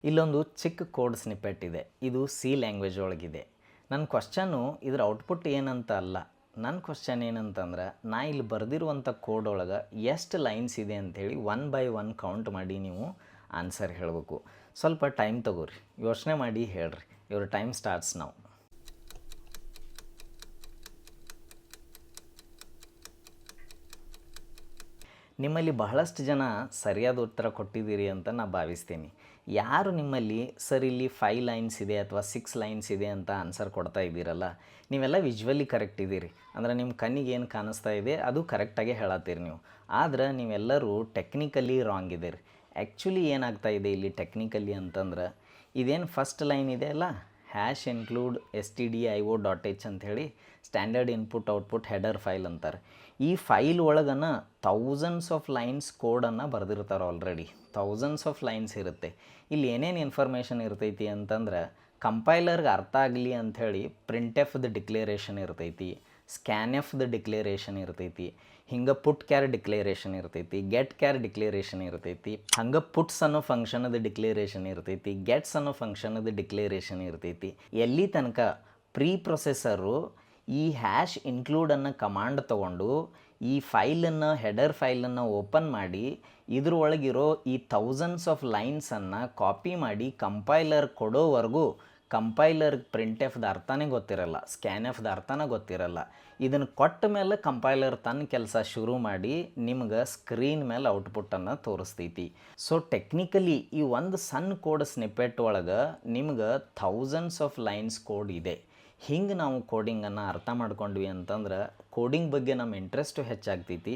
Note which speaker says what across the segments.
Speaker 1: ಇಲ್ಲೊಂದು ಚಿಕ್ಕ ಕೋಡ್ ಸ್ನಿಪ್ಪೆಟ್ ಇದೆ. ಇದು ಸಿ ಲ್ಯಾಂಗ್ವೇಜ್ ಒಳಗಿದೆ. ನನ್ನ ಕ್ವಶ್ಚನ್ನು ಇದರ ಔಟ್ಪುಟ್ ಏನಂತ ಅಲ್ಲ. ನನ್ನ ಕ್ವಶ್ಚನ್ ಏನಂತಂದ್ರೆ, ನಾ ಇಲ್ಲಿ ಬರೆದಿರುವಂಥ ಕೋಡ್ ಒಳಗೆ ಎಷ್ಟು ಲೈನ್ಸ್ ಇದೆ ಅಂಥೇಳಿ 1 by 1 ಕೌಂಟ್ ಮಾಡಿ ನೀವು ಆನ್ಸರ್ ಹೇಳಬೇಕು. ಸ್ವಲ್ಪ ಟೈಮ್ ತಗೋರಿ, ಯೋಚನೆ ಮಾಡಿ ಹೇಳ್ರಿ. Your time starts now. ನಿಮ್ಮಲ್ಲಿ ಬಹಳಷ್ಟು ಜನ ಸರಿಯಾದ ಉತ್ತರ ಕೊಟ್ಟಿದ್ದೀರಿ ಅಂತ ನಾನು ಭಾವಿಸ್ತೀನಿ. ಯಾರು ನಿಮ್ಮಲ್ಲಿ ಸರ್ ಇಲ್ಲಿ 5 ಲೈನ್ಸ್ ಇದೆ ಅಥವಾ 6 ಲೈನ್ಸ್ ಇದೆ ಅಂತ ಆನ್ಸರ್ ಕೊಡ್ತಾ ಇದ್ದೀರಲ್ಲ, ನೀವೆಲ್ಲ ವಿಜುವಲಿ ಕರೆಕ್ಟ್ ಇದ್ದೀರಿ. ಅಂದರೆ ನಿಮ್ಮ ಕಣ್ಣಿಗೆ ಏನು ಕಾಣಿಸ್ತಾ ಇದೆ ಅದು ಕರೆಕ್ಟಾಗೆ ಹೇಳತ್ತೀರಿ ನೀವು. ಆದ್ರೆ ನೀವೆಲ್ಲರೂ ಟೆಕ್ನಿಕಲಿ ರಾಂಗ್ ಇದ್ದೀರಿ. ಆ್ಯಕ್ಚುಲಿ ಏನಾಗ್ತಾ ಇದೆ ಇಲ್ಲಿ ಟೆಕ್ನಿಕಲಿ ಅಂತಂದ್ರೆ, ಇದೇನು ಫಸ್ಟ್ ಲೈನ್ ಇದೆ ಅಲ್ಲ, #include stdio.h ಅಂಥೇಳಿ standard input output header file ಅಂತಾರೆ. ಈ ಫೈಲ್ ಒಳಗನ ಥೌಸಂಡ್ಸ್ ಆಫ್ ಲೈನ್ಸ್ ಕೋಡನ್ನು ಬರೆದಿರ್ತಾರೆ. ಆಲ್ರೆಡಿ ಥೌಸಂಡ್ಸ್ ಆಫ್ ಲೈನ್ಸ್ ಇರುತ್ತೆ. ಇಲ್ಲಿ ಏನೇನು ಇನ್ಫಾರ್ಮೇಷನ್ ಇರ್ತೈತಿ ಅಂತಂದ್ರೆ, ಕಂಪೈಲರ್ಗೆ ಅರ್ಥ ಆಗಲಿ ಅಂಥೇಳಿ ಪ್ರಿಂಟ್-ಎಫ್ದು ಡಿಕ್ಲೇರೇಷನ್ ಇರ್ತೈತಿ, ಸ್ಕ್ಯಾನ್-ಎಫ್ದು ಡಿಕ್ಲೇರೇಷನ್ ಇರ್ತೈತಿ, ಹಿಂಗೆ ಪುಟ್ ಕ್ಯಾರ್ ಡಿಕ್ಲೇರೇಷನ್ ಇರ್ತೈತಿ, ಗೆಟ್ ಕ್ಯಾರ್ ಡಿಕ್ಲೇರೇಷನ್ ಇರ್ತೈತಿ, ಹಂಗೆ ಪುಟ್ಸ್ ಅನ್ನೋ ಫಂಕ್ಷನದ ಡಿಕ್ಲೇರೇಷನ್ ಇರ್ತೈತಿ, ಗೆಟ್ಸ್ ಅನ್ನೋ ಫಂಕ್ಷನದ ಡಿಕ್ಲೇರೇಷನ್ ಇರ್ತೈತಿ. ಎಲ್ಲಿ ತನಕ ಪ್ರೀ ಪ್ರೊಸೆಸರು ಈ #include ಅನ್ನೋ ಕಮಾಂಡ್ ತೊಗೊಂಡು ಈ ಫೈಲನ್ನು ಹೆಡರ್ ಫೈಲನ್ನು ಓಪನ್ ಮಾಡಿ ಇದ್ರೊಳಗಿರೋ ಈ ಥೌಸಂಡ್ಸ್ ಆಫ್ ಲೈನ್ಸನ್ನು ಕಾಪಿ ಮಾಡಿ ಕಂಪೈಲರ್ ಕೊಡೋವರೆಗೂ ಕಂಪೈಲರ್ ಪ್ರಿಂಟ್-ಎಫ್ದು ಅರ್ಥನೇ ಗೊತ್ತಿರಲ್ಲ, ಸ್ಕ್ಯಾನ್-ಎಫ್ದು ಅರ್ಥನೇ ಗೊತ್ತಿರಲ್ಲ. ಇದನ್ನು ಕೊಟ್ಟ ಮೇಲೆ ಕಂಪೈಲರ್ ತನ್ನ ಕೆಲಸ ಶುರು ಮಾಡಿ ನಿಮ್ಗೆ ಸ್ಕ್ರೀನ್ ಮೇಲೆ ಔಟ್ಪುಟ್ಟನ್ನು ತೋರಿಸ್ತೈತಿ. ಸೊ ಟೆಕ್ನಿಕಲಿ ಈ ಒಂದು ಸಣ್ಣ ಕೋಡ್ ಸ್ನಿಪ್ಪೆಟ್ ಒಳಗೆ ನಿಮ್ಗೆ ಥೌಸಂಡ್ಸ್ ಆಫ್ ಲೈನ್ಸ್ ಕೋಡ್ ಇದೆ. ಹಿಂಗೆ ನಾವು ಕೋಡಿಂಗನ್ನು ಅರ್ಥ ಮಾಡ್ಕೊಂಡ್ವಿ ಅಂತಂದ್ರೆ ಕೋಡಿಂಗ್ ಬಗ್ಗೆ ನಮ್ಮ ಇಂಟ್ರೆಸ್ಟು ಹೆಚ್ಚಾಗ್ತೈತಿ.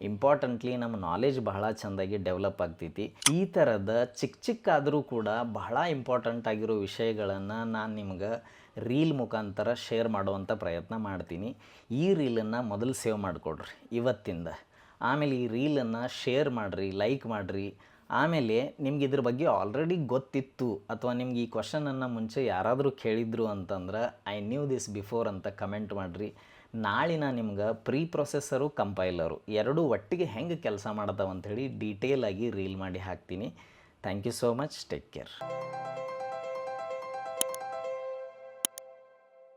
Speaker 1: ಇಂಪಾರ್ಟೆಂಟ್ಲಿ ನಮ್ಮ ನಾಲೆಜ್ ಬಹಳ ಚೆಂದಾಗಿ ಡೆವಲಪ್ ಆಗ್ತೈತಿ. ಈ ಥರದ ಚಿಕ್ಕ ಆದರೂ ಕೂಡ ಬಹಳ ಇಂಪಾರ್ಟೆಂಟ್ ಆಗಿರೋ ವಿಷಯಗಳನ್ನು ನಾನು ನಿಮ್ಗೆ ರೀಲ್ ಮುಖಾಂತರ ಶೇರ್ ಮಾಡುವಂಥ ಪ್ರಯತ್ನ ಮಾಡ್ತೀನಿ. ಈ ರೀಲನ್ನು ಮೊದಲು ಸೇವ್ ಮಾಡಿಕೊಡ್ರಿ ಇವತ್ತಿಂದ. ಆಮೇಲೆ ಈ ರೀಲನ್ನು ಶೇರ್ ಮಾಡಿರಿ, ಲೈಕ್ ಮಾಡಿರಿ. ಆಮೇಲೆ ನಿಮ್ಗೆ ಇದ್ರ ಬಗ್ಗೆ ಆಲ್ರೆಡಿ ಗೊತ್ತಿತ್ತು ಅಥವಾ ನಿಮ್ಗೆ ಈ ಕ್ವಶನನ್ನು ಮುಂಚೆ ಯಾರಾದರೂ ಕೇಳಿದ್ರು ಅಂತಂದ್ರೆ ಐ ನ್ಯೂ ದಿಸ್ ಬಿಫೋರ್ ಅಂತ ಕಮೆಂಟ್ ಮಾಡಿರಿ. ನಾಳಿನ ನಿಮ್ಗೆ ಪ್ರೀ ಪ್ರೊಸೆಸರು ಕಂಪೈಲರು ಎರಡೂ ಒಟ್ಟಿಗೆ ಹೆಂಗೆ ಕೆಲಸ ಮಾಡ್ತಾವೆ ಅಂಥೇಳಿ ಡೀಟೇಲಾಗಿ ರೀಲ್ ಮಾಡಿ ಹಾಕ್ತೀನಿ. Thank you so much. Take care.